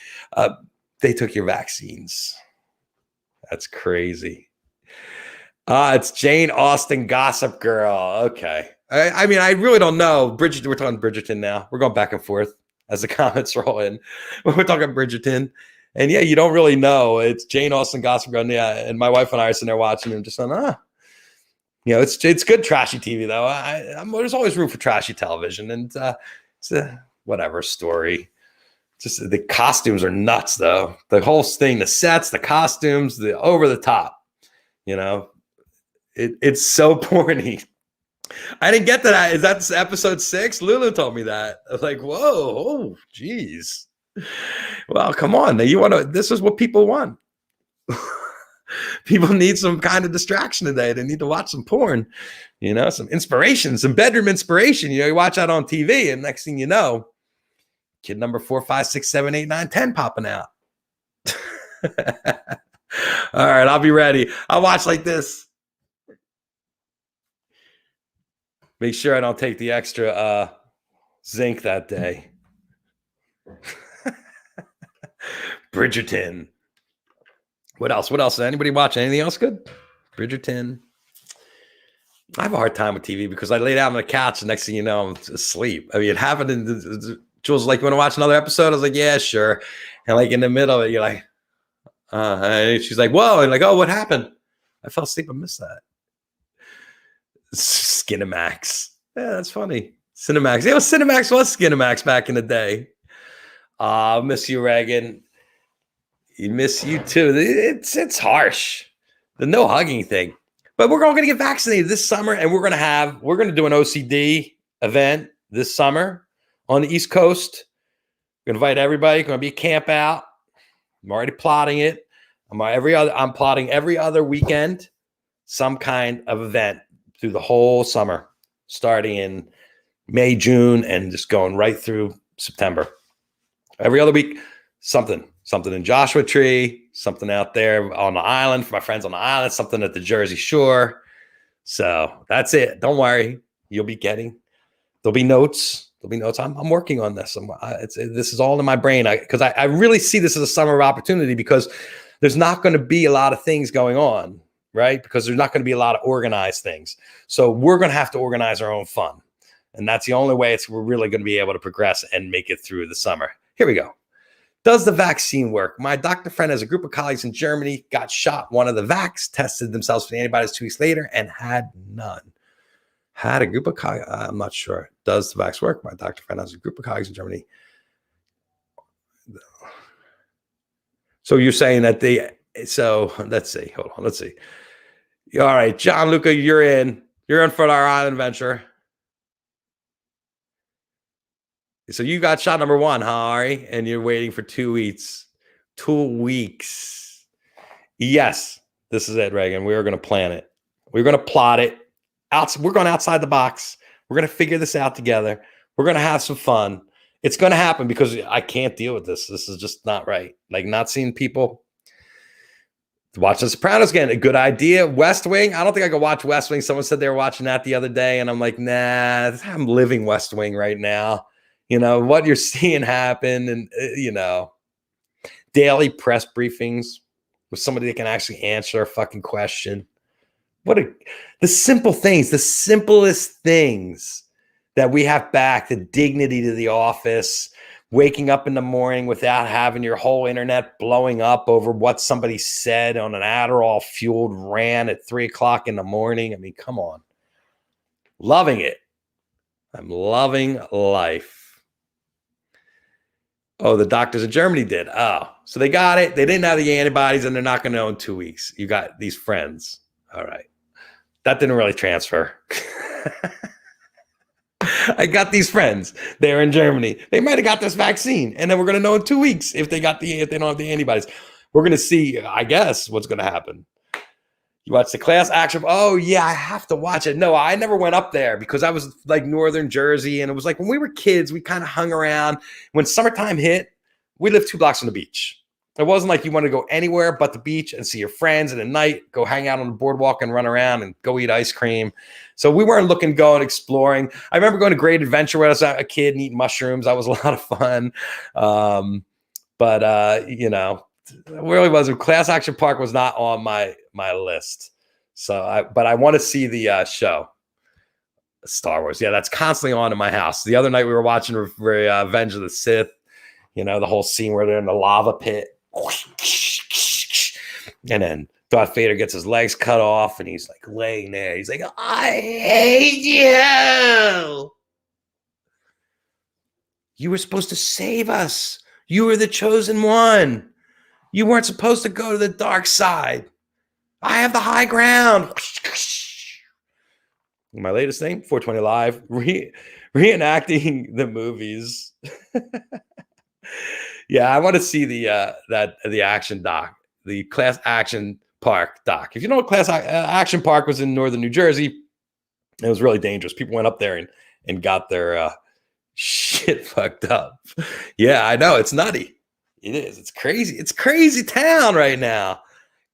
They took your vaccines. That's crazy. It's Jane Austen, Gossip Girl. Okay. I mean, I really don't know. We're talking Bridgerton now. We're going back and forth as the comments roll in. We're talking Bridgerton. And yeah, you don't really know. It's Jane Austen, Gossip Girl. Yeah, and my wife and I are sitting there watching and just going, it's good trashy TV though. There's always room for trashy television, and it's a whatever story. Just the costumes are nuts, though. The whole thing, the sets, the costumes, the over the top. You know, it's so porny. I didn't get that. Is that episode 6? Lulu told me that. I was like, whoa, oh, geez. Well, come on. Now you want to, this is what people want. People need some kind of distraction today. They need to watch some porn, you know, some inspiration, some bedroom inspiration. You know, you watch that on TV, and next thing you know, kid number 4, 5, 6, 7, 8, 9, 10 popping out. All right, I'll be ready. I'll watch like this. Make sure I don't take the extra zinc that day. Bridgerton. What else? What else? Anybody watch anything else good? Bridgerton. I have a hard time with TV because I lay down on the couch and next thing you know, I'm asleep. I mean, it happened in Jules was like, you want to watch another episode? I was like, yeah, sure. And like in the middle of it, you're like, and she's like, whoa. And like, oh, what happened? I fell asleep. I missed that. Skinamax. Yeah, that's funny. Cinemax. Yeah, Cinemax was Skinamax back in the day. I'll miss you, Reagan. You miss you too. It's harsh. The no hugging thing. But we're all going to get vaccinated this summer, and we're going to do an OCD event this summer on the East Coast. We're going to invite everybody. Going to be a camp out. I'm already plotting it. I'm plotting every other weekend some kind of event through the whole summer, starting in May, June, and just going right through September. Every other week, something in Joshua Tree, something out there on the island for my friends on the island, something at the Jersey Shore. So that's it. Don't worry. There'll be notes. I'm working on this. This is all in my brain because I really see this as a summer of opportunity because there's not going to be a lot of things going on, right? Because there's not going to be a lot of organized things. So we're going to have to organize our own fun. And that's the only way we're really going to be able to progress and make it through the summer. Here we go. Does the vaccine work? My doctor friend has a group of colleagues in Germany, got shot one of the vax, tested themselves for the antibodies 2 weeks later, and had none. Had a group of colleagues, I'm not sure. Does the vax work? My doctor friend has a group of colleagues in Germany. So you're saying that let's see. Hold on, let's see. All right, John Luca, you're in. You're in for our island venture. So you got shot number 1, huh, Ari? And you're waiting for 2 weeks. 2 weeks. Yes, this is it, Reagan. We're going to plan it. We're going to plot it. We're going outside the box. We're going to figure this out together. We're going to have some fun. It's going to happen because I can't deal with this. This is just not right. Like not seeing people. Watch The Sopranos again. A good idea. West Wing. I don't think I could watch West Wing. Someone said they were watching that the other day. And I'm like, nah, I'm living West Wing right now. You know, what you're seeing happen and, you know, daily press briefings with somebody that can actually answer a fucking question. The simple things, the simplest things that we have back, the dignity to the office, waking up in the morning without having your whole internet blowing up over what somebody said on an Adderall fueled rant at 3:00 in the morning. I mean, come on. Loving it. I'm loving life. Oh, the doctors in Germany did. Oh, so they got it. They didn't have the antibodies and they're not going to know in 2 weeks. You got these friends. All right. That didn't really transfer. I got these friends. They're in Germany. They might have got this vaccine. And then we're going to know in 2 weeks if they don't have the antibodies. We're going to see, I guess, what's going to happen. You watch the class action. Oh, yeah, I have to watch it. No, I never went up there because I was like Northern Jersey. And it was like when we were kids, we kind of hung around. When summertime hit, we lived 2 blocks from the beach. It wasn't like you wanted to go anywhere but the beach and see your friends and at night go hang out on the boardwalk and run around and go eat ice cream. So we weren't going exploring. I remember going to Great Adventure when I was a kid and eating mushrooms. That was a lot of fun. You know, it really wasn't. Class Action Park was not on my list. So I want to see the show. Star Wars. Yeah, that's constantly on in my house. The other night we were watching Revenge of the Sith. You know, the whole scene where they're in the lava pit. And then Darth Vader gets his legs cut off and he's like laying there. He's like, I hate you. You were supposed to save us. You were the chosen one. You weren't supposed to go to the dark side. I have the high ground. My latest thing, 420 Live, reenacting the movies. Yeah, I want to see the action doc, the Class Action Park doc. If you know what Action Park was in northern New Jersey, it was really dangerous. People went up there and got their shit fucked up. Yeah, I know. It's nutty. It is. It's crazy. It's crazy town right now.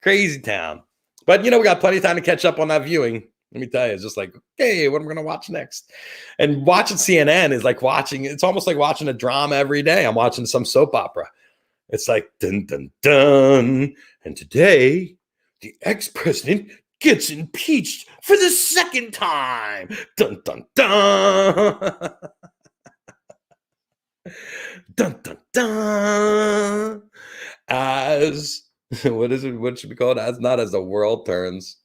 Crazy town. But, we got plenty of time to catch up on that viewing. Let me tell you, it's just like, hey, what am I going to watch next? And watching CNN is like it's almost like watching a drama every day. I'm watching some soap opera. It's like, dun, dun, dun. And today, the ex-president gets impeached for the second time. Dun, dun, dun. Dun, dun, dun. As, what is it? What should we call it? As not as the world turns,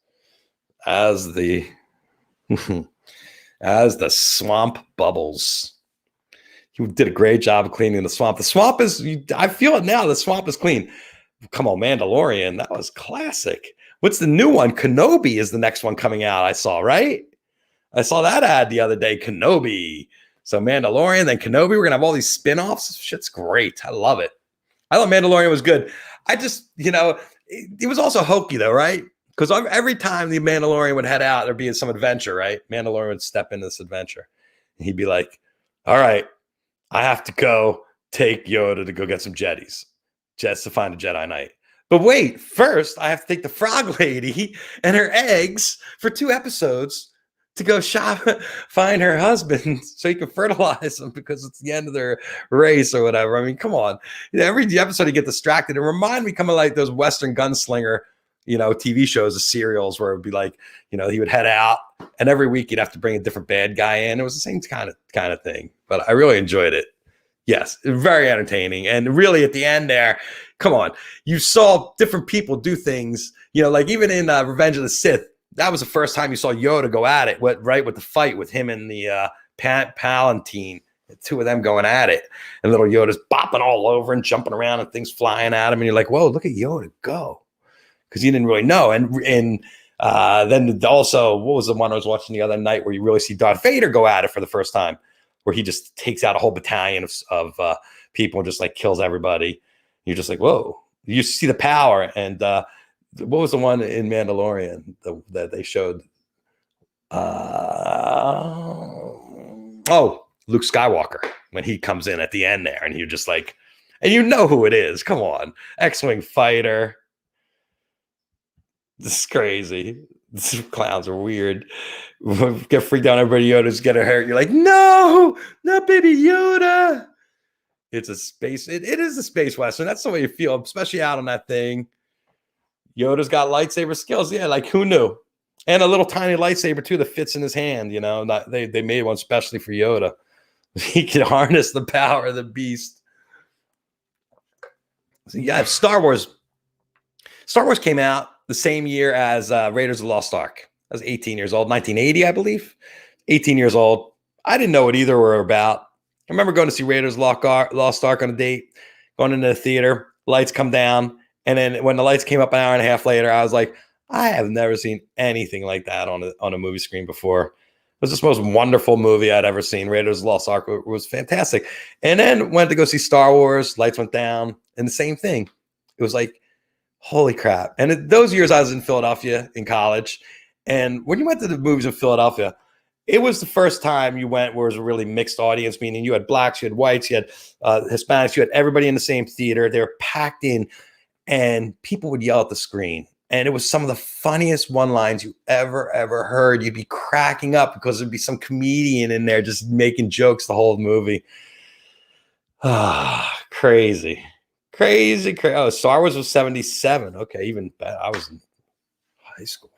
as the swamp bubbles. You did a great job of cleaning the swamp. The swamp is, I feel it now. The swamp is clean. Come on, Mandalorian. That was classic. What's the new one? Kenobi is the next one coming out. I saw, right? I saw that ad the other day. Kenobi. So Mandalorian, then Kenobi. We're going to have all these spin-offs. Shit's great. I love it. I thought Mandalorian was good. I just, it was also hokey though, right? Because every time the Mandalorian would head out, there'd be some adventure, right? Mandalorian would step into this adventure. And he'd be like, all right, I have to go take Yoda to go get some Jedis. Just to find a Jedi Knight. But wait, first I have to take the frog lady and her eggs for 2 episodes to go find her husband so he can fertilize them because it's the end of their race or whatever. I mean, come on. Every episode you get distracted. It remind me kind of like those Western gunslinger, TV shows, the serials where it would be like, he would head out and every week you'd have to bring a different bad guy in. It was the same kind of thing, but I really enjoyed it. Yes, very entertaining. And really at the end there, come on, you saw different people do things, like even in Revenge of the Sith, that was the first time you saw Yoda go at it, with the fight with him and the Palantine, the 2 of them going at it. And little Yoda's bopping all over and jumping around and things flying at him. And you're like, whoa, look at Yoda go. Because you didn't really know. And then also, what was the one I was watching the other night where you really see Darth Vader go at it for the first time? Where he just takes out a whole battalion of people and just like kills everybody. You're just like, whoa. You see the power. And what was the one in Mandalorian that they showed? Luke Skywalker, when he comes in at the end there. And you're just like, and you know who it is. Come on. X-Wing fighter. This is crazy. These clowns are weird. Get freaked out. Everybody Yoda's getting hurt. You're like, no, not baby Yoda. It's a space. It is a space western. That's the way you feel, especially out on that thing. Yoda's got lightsaber skills. Yeah, like who knew? And a little tiny lightsaber too that fits in his hand. They made one specially for Yoda. He can harness the power of the beast. So yeah, Star Wars. Star Wars came out the same year as Raiders of the Lost Ark. I was 18 years old, 1980, I believe. 18 years old. I didn't know what either were about. I remember going to see Raiders of the Lost Ark on a date, going into the theater, lights come down, and then when the lights came up an hour and a half later, I was like, I have never seen anything like that on a movie screen before. It was just the most wonderful movie I'd ever seen. Raiders of the Lost Ark was fantastic. And then went to go see Star Wars, lights went down, and the same thing. It was like, holy crap. And those years I was in Philadelphia in college. And when you went to the movies in Philadelphia, it was the first time you went where it was a really mixed audience, meaning you had blacks, you had whites, you had Hispanics, you had everybody in the same theater. They were packed in and people would yell at the screen. And it was some of the funniest one-lines you ever heard. You'd be cracking up because there'd be some comedian in there just making jokes the whole movie. Ah, crazy. Oh, Star Wars was 77. Okay, even better. I was in high school.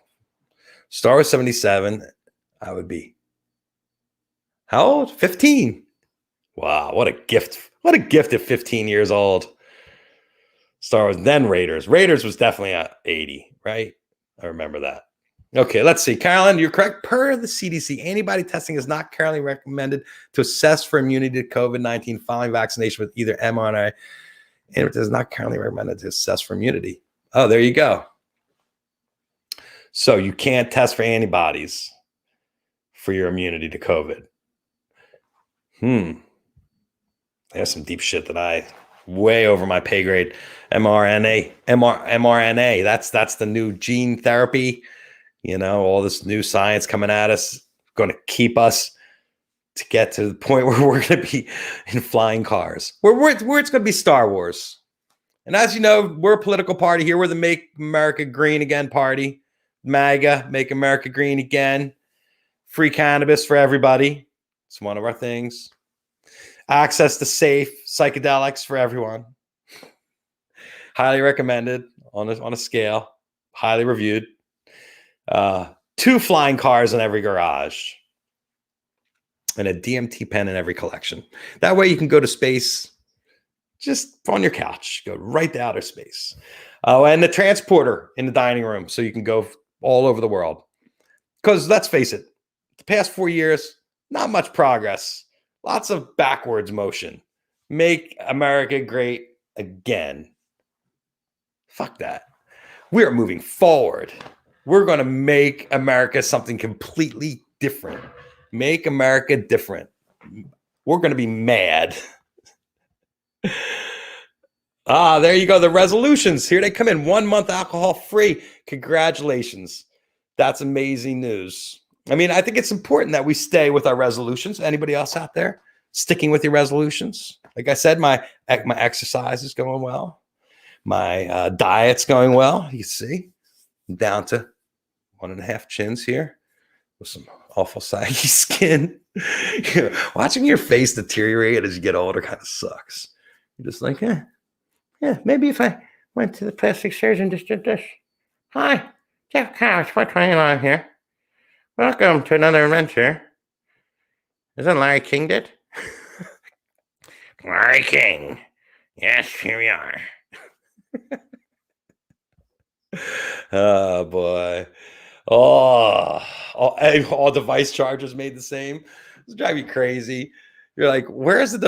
Star Wars 77. I would be how old? 15. Wow, what a gift. What a gift at 15 years old. Star Wars, then Raiders. Raiders was definitely at 80, right? I remember that. Okay, let's see. Carolyn, you're correct. Per the CDC, antibody testing is not currently recommended to assess for immunity to COVID-19 following vaccination with either mRNA and it is not currently recommended to assess for immunity. Oh, there you go. So you can't test for antibodies for your immunity to COVID. There's some deep shit that I way over my pay grade. mRNA. That's the new gene therapy. You know, all this new science coming at us, going to keep us to get to the point where we're going to be in flying cars. Where it's going to be Star Wars. And as you know, we're a political party here. We're the Make America Green Again party. MAGA, Make America Green Again. Free cannabis for everybody. It's one of our things. Access to safe psychedelics for everyone. Highly recommended on a scale. Highly reviewed. 2 flying cars in every garage. And a DMT pen in every collection. That way you can go to space just on your couch. Go right to outer space. Oh, and the transporter in the dining room so you can go all over the world. Because let's face it, the past 4 years, not much progress. Lots of backwards motion. Make America great again. Fuck that. We are moving forward. We're going to make America something completely different. Make America different. We're going to be mad. There you go. The resolutions. Here they come in. 1 month alcohol free. Congratulations. That's amazing news. I mean, I think it's important that we stay with our resolutions. Anybody else out there sticking with your resolutions? Like I said, my exercise is going well. My diet's going well. You see, I'm down to 1.5 chins here with some awful saggy skin. Watching your face deteriorate as you get older kind of sucks. You're just like, yeah, maybe if I went to the plastic surgeon, just did this. Hi, Jeff Kravitz, 429 here. Welcome to another adventure. Isn't Larry King dead? Larry King. Yes, here we are. Oh, boy. All device chargers made the same. It's driving me crazy. You're like, where's the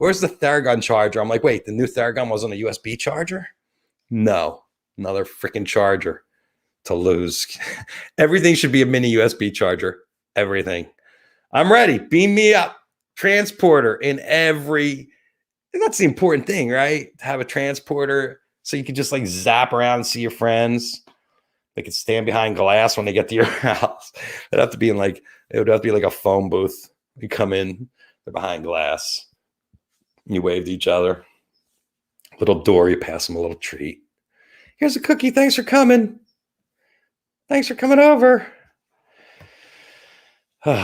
Theragun charger? I'm like, wait, the new Theragun wasn't a USB charger? No, another freaking charger to lose. Everything should be a mini USB charger. Everything. I'm ready. Beam me up. Transporter in every. That's the important thing, right? To have a transporter so you can just like zap around and see your friends. They could stand behind glass when they get to your house. It would have to be like a phone booth. You come in, they're behind glass. You wave to each other. Little door, you pass them a little treat. Here's a cookie. Thanks for coming. Thanks for coming over. Boy.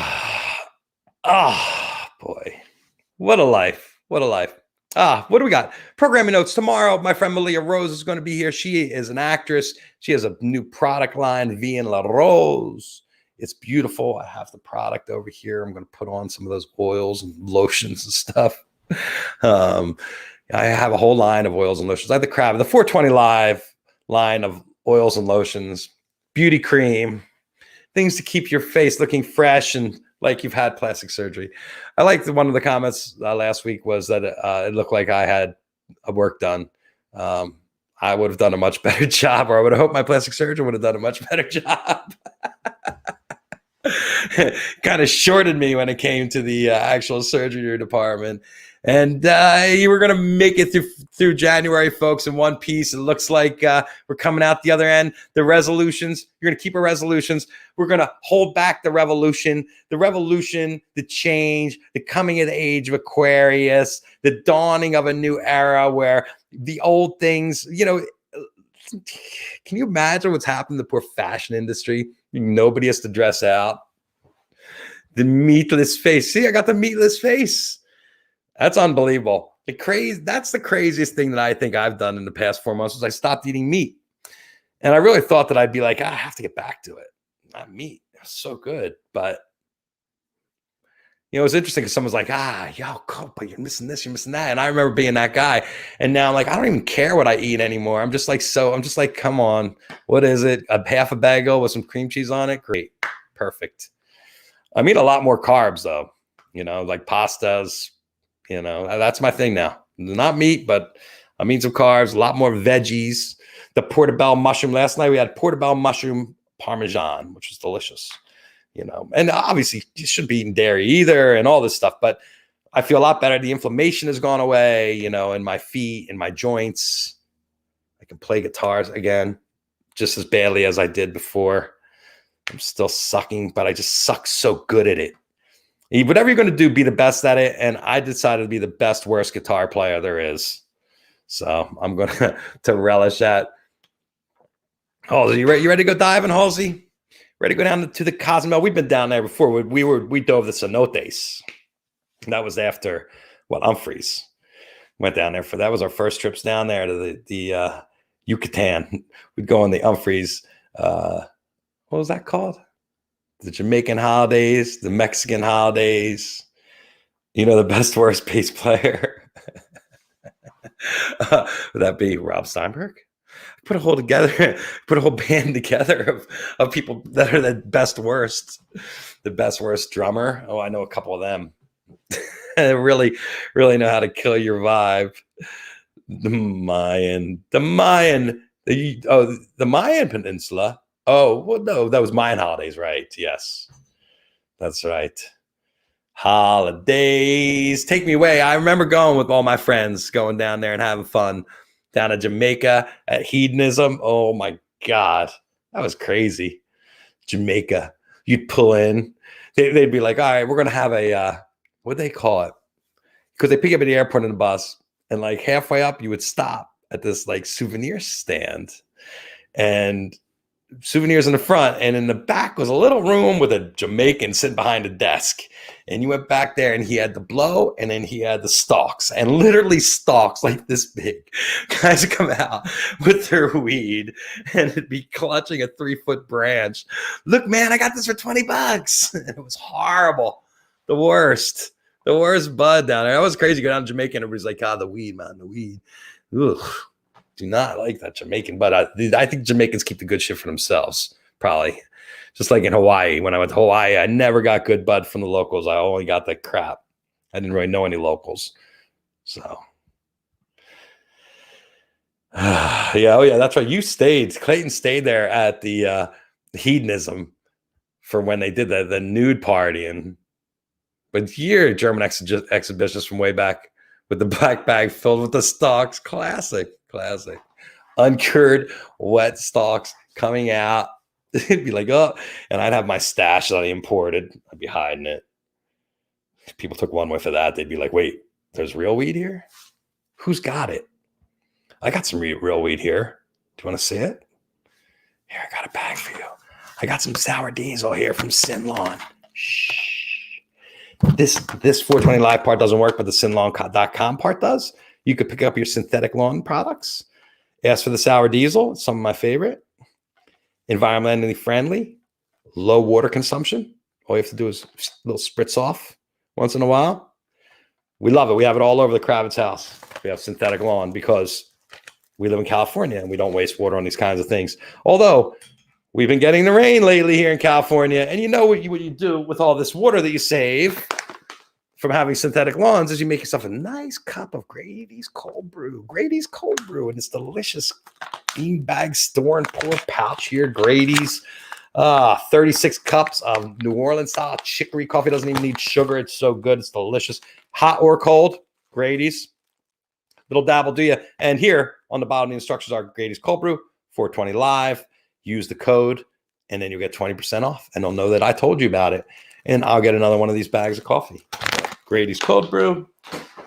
What a life. What a life. What do we got? Programming notes. Tomorrow, my friend Malia Rose is going to be here. She is an actress. She has a new product line, V and La Rose. It's beautiful. I have the product over here. I'm going to put on some of those oils and lotions and stuff. I have a whole line of oils and lotions. I have the 420 Live line of oils and lotions, beauty cream, things to keep your face looking fresh and like you've had plastic surgery. I liked one of the comments last week was that it looked like I had work done. I would have done a much better job, or I would have hoped my plastic surgeon would have done a much better job. Kind of shorted me when it came to the actual surgery department. And you were going to make it through January, folks, in one piece. It looks like we're coming out the other end. The resolutions, you're going to keep our resolutions. We're going to hold back the revolution, the change, the coming of the age of Aquarius, the dawning of a new era where the old things, can you imagine what's happened to the poor fashion industry? Nobody has to dress out. The meatless face. See, I got the meatless face. That's unbelievable. That's the craziest thing that I think I've done in the past 4 months was I stopped eating meat. And I really thought that I'd be like, I have to get back to it. Not meat. It was so good. But, it was interesting because someone's like, but you're missing this, you're missing that. And I remember being that guy. And now I'm like, I don't even care what I eat anymore. I'm just like, come on. What is it? Half a bagel with some cream cheese on it? Great. Perfect. I eat a lot more carbs though, like pastas. That's my thing now. not meat, but I'm eating some carbs, a lot more veggies. The portobello mushroom. Last night we had portobello mushroom parmesan, which was delicious. And obviously you shouldn't be eating dairy either and all this stuff, but I feel a lot better. The inflammation has gone away, in my feet, in my joints. I can play guitars again just as badly as I did before. I'm still sucking, but I just suck so good at it. Whatever you're going to do, be the best at it. And I decided to be the best, worst guitar player there is. So I'm going to relish that. Halsey, you ready to go diving, Halsey? Ready to go down to the Cozumel? We've been down there before. We dove the cenotes. That was after Humphreys went down there that was our first trips down there to the Yucatan. We'd go on the Humphreys. What was that called? The Jamaican holidays, the Mexican holidays. The best worst bass player. Would that be Rob Steinberg? Put a whole band together of people that are the best worst drummer. Oh, I know a couple of them. really know how to kill your vibe. The Mayan Peninsula. Oh, well, no, that was Mayan holidays, right? Yes, that's right. Holidays, take me away. I remember going with all my friends, going down there and having fun down to Jamaica at Hedonism. Oh my God, that was crazy. Jamaica, you'd pull in. They'd be like, all right, we're going to have a, what do they call it? Because they pick you up at the airport in the bus, and like halfway up, you would stop at this like souvenir stand, and souvenirs in the front, and in the back was a little room with a Jamaican sitting behind a desk. And you went back there, and he had the blow, and then he had the stalks, and literally stalks like this big. Guys would come out with their weed, and it'd be clutching a 3-foot branch. Look, man, I got this for $20. And it was horrible. The worst bud down there. That was crazy. Go down to Jamaica, and everybody's like, the weed, man, the weed. Ugh. Do not like that Jamaican, but I think Jamaicans keep the good shit for themselves, probably. Just like in Hawaii. When I went to Hawaii, I never got good bud from the locals. I only got the crap. I didn't really know any locals. So, yeah, that's right. Clayton stayed there at the Hedonism for when they did the nude party. But you're German exhibitions from way back with the black bag filled with the stalks. Classic. Uncured, wet stalks coming out. It'd be like, oh, and I'd have my stash that I imported. I'd be hiding it. If people took one whiff of that, they'd be like, wait, there's real weed here? Who's got it? I got some real weed here. Do you want to see it? Here, I got a bag for you. I got some sour diesel here from Sinlawn. Shh. This 420 Live part doesn't work, but the Sinlawn.com part does. You could pick up your synthetic lawn products. Ask for the sour diesel. It's some of my favorite. Environmentally friendly. Low water consumption. All you have to do is a little spritz off once in a while. We love it. We have it all over the Kravitz house. We have synthetic lawn because we live in California and we don't waste water on these kinds of things. Although we've been getting the rain lately here in California. And you know what you do with all this water that you save from having synthetic lawns is you make yourself a nice cup of Grady's cold brew. Grady's cold brew, and it's delicious. Beanbag store and pour pouch here. Grady's 36 cups of New Orleans style chicory coffee. Doesn't even need sugar. It's so good. It's delicious. Hot or cold, Grady's. Little dabble do you. And here on the bottom, the instructions are Grady's cold brew, 420 Live. Use the code, and then you'll get 20% off. And they'll know that I told you about it. And I'll get another one of these bags of coffee. Grady's cold brew.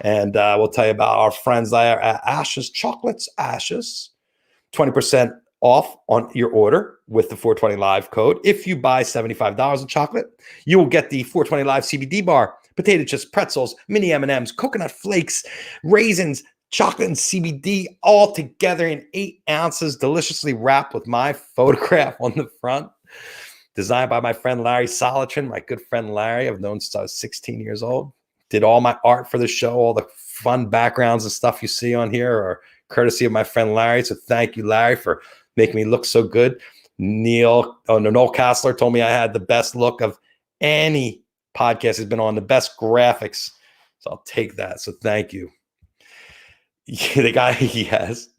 And we'll tell you about our friends there at Ashes Chocolates. Ashes. 20% off on your order with the 420 Live code. If you buy $75 of chocolate, you will get the 420 Live CBD bar, potato chips, pretzels, mini M&Ms, coconut flakes, raisins, chocolate and CBD all together in 8 ounces, deliciously wrapped with my photograph on the front. Designed by my friend Larry Solitrin, my good friend Larry. I've known since I was 16 years old. Did all my art for the show. All the fun backgrounds and stuff you see on here are courtesy of my friend Larry. So thank you, Larry, for making me look so good. Noel Castler told me I had the best look of any podcast has been on, the best graphics. So I'll take that. So thank you. The guy he has.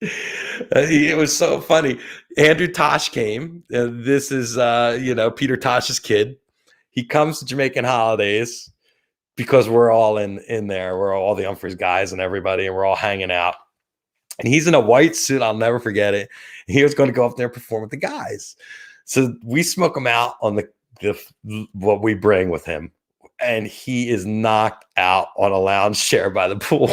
It was so funny. Andrew Tosh came. This is, Peter Tosh's kid. He comes to Jamaican holidays because we're all in there. We're all the Humphreys guys and everybody, and we're all hanging out. And he's in a white suit. I'll never forget it. He was going to go up there and perform with the guys. So we smoke him out on the what we bring with him. And he is knocked out on a lounge chair by the pool.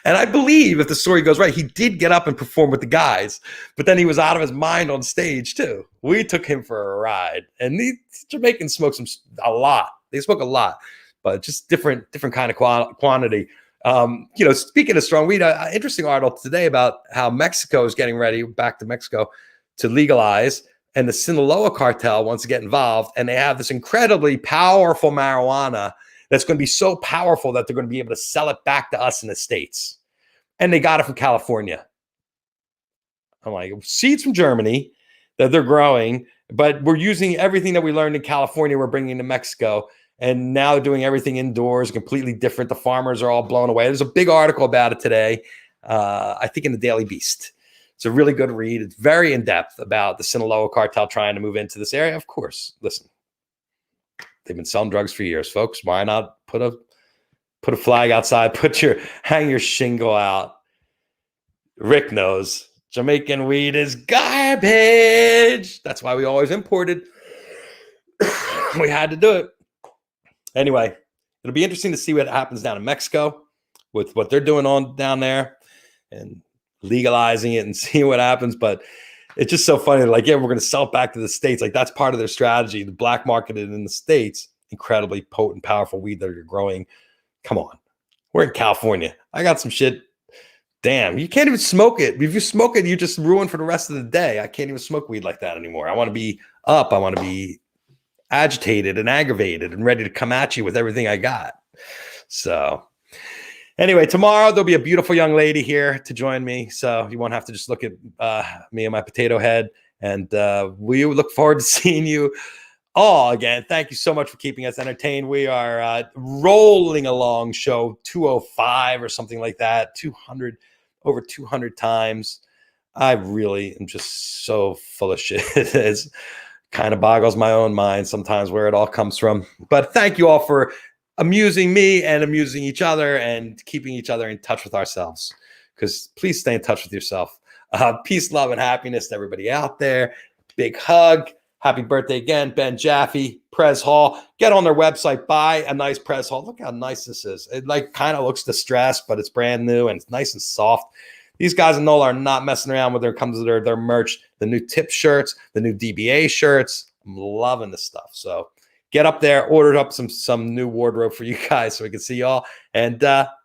And I believe, if the story goes right, he did get up and perform with the guys, but then he was out of his mind on stage too. We took him for a ride, and the Jamaicans smoke a lot. They smoke a lot, but just different kind of quantity. Speaking of strong weed, interesting article today about how Mexico is getting ready, back to Mexico, to legalize, and the Sinaloa cartel wants to get involved, and they have this incredibly powerful marijuana that's going to be so powerful that they're going to be able to sell it back to us in the States. And they got it from California. I'm like, seeds from Germany that they're growing, but we're using everything that we learned in California, we're bringing to Mexico, and now doing everything indoors, completely different. The farmers are all blown away. There's a big article about it today, I think in the Daily Beast. It's a really good read. It's very in-depth about the Sinaloa cartel trying to move into this area. Of course, listen, they've been selling drugs for years, folks. Why not put a flag outside, hang your shingle out? Rick knows Jamaican weed is garbage. That's why we always imported. We had to do it. Anyway, it'll be interesting to see what happens down in Mexico with what they're doing on down there and legalizing it and seeing what happens. But it's just so funny. Like, yeah, we're going to sell it back to the States. Like, that's part of their strategy. The black market in the States, incredibly potent, powerful weed that you're growing. Come on. We're in California. I got some shit. Damn, you can't even smoke it. If you smoke it, you just ruin for the rest of the day. I can't even smoke weed like that anymore. I want to be up. I want to be agitated and aggravated and ready to come at you with everything I got. So anyway, tomorrow there'll be a beautiful young lady here to join me. So you won't have to just look at me and my potato head. And we look forward to seeing you all again. Thank you so much for keeping us entertained. We are rolling along show 205 or something like that, 200, over 200 times. I really am just so full of shit. It's kind of boggles my own mind sometimes where it all comes from. But thank you all for amusing me and amusing each other and keeping each other in touch with ourselves. Because please stay in touch with yourself. Peace, love, and happiness to everybody out there. Big hug. Happy birthday again, Ben Jaffe, Prez Hall. Get on their website, buy a nice Prez Hall. Look how nice this is. It like kind of looks distressed, but it's brand new and it's nice and soft. These guys in NOLA are not messing around when it comes to their merch, the new tip shirts, the new DBA shirts. I'm loving this stuff. So get up there, order up some new wardrobe for you guys so we can see y'all. And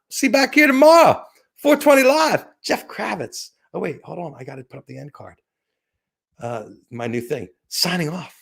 see you back here tomorrow, 420 Live, Jeff Kravitz. Oh, wait, hold on. I got to put up the end card. My new thing. Signing off.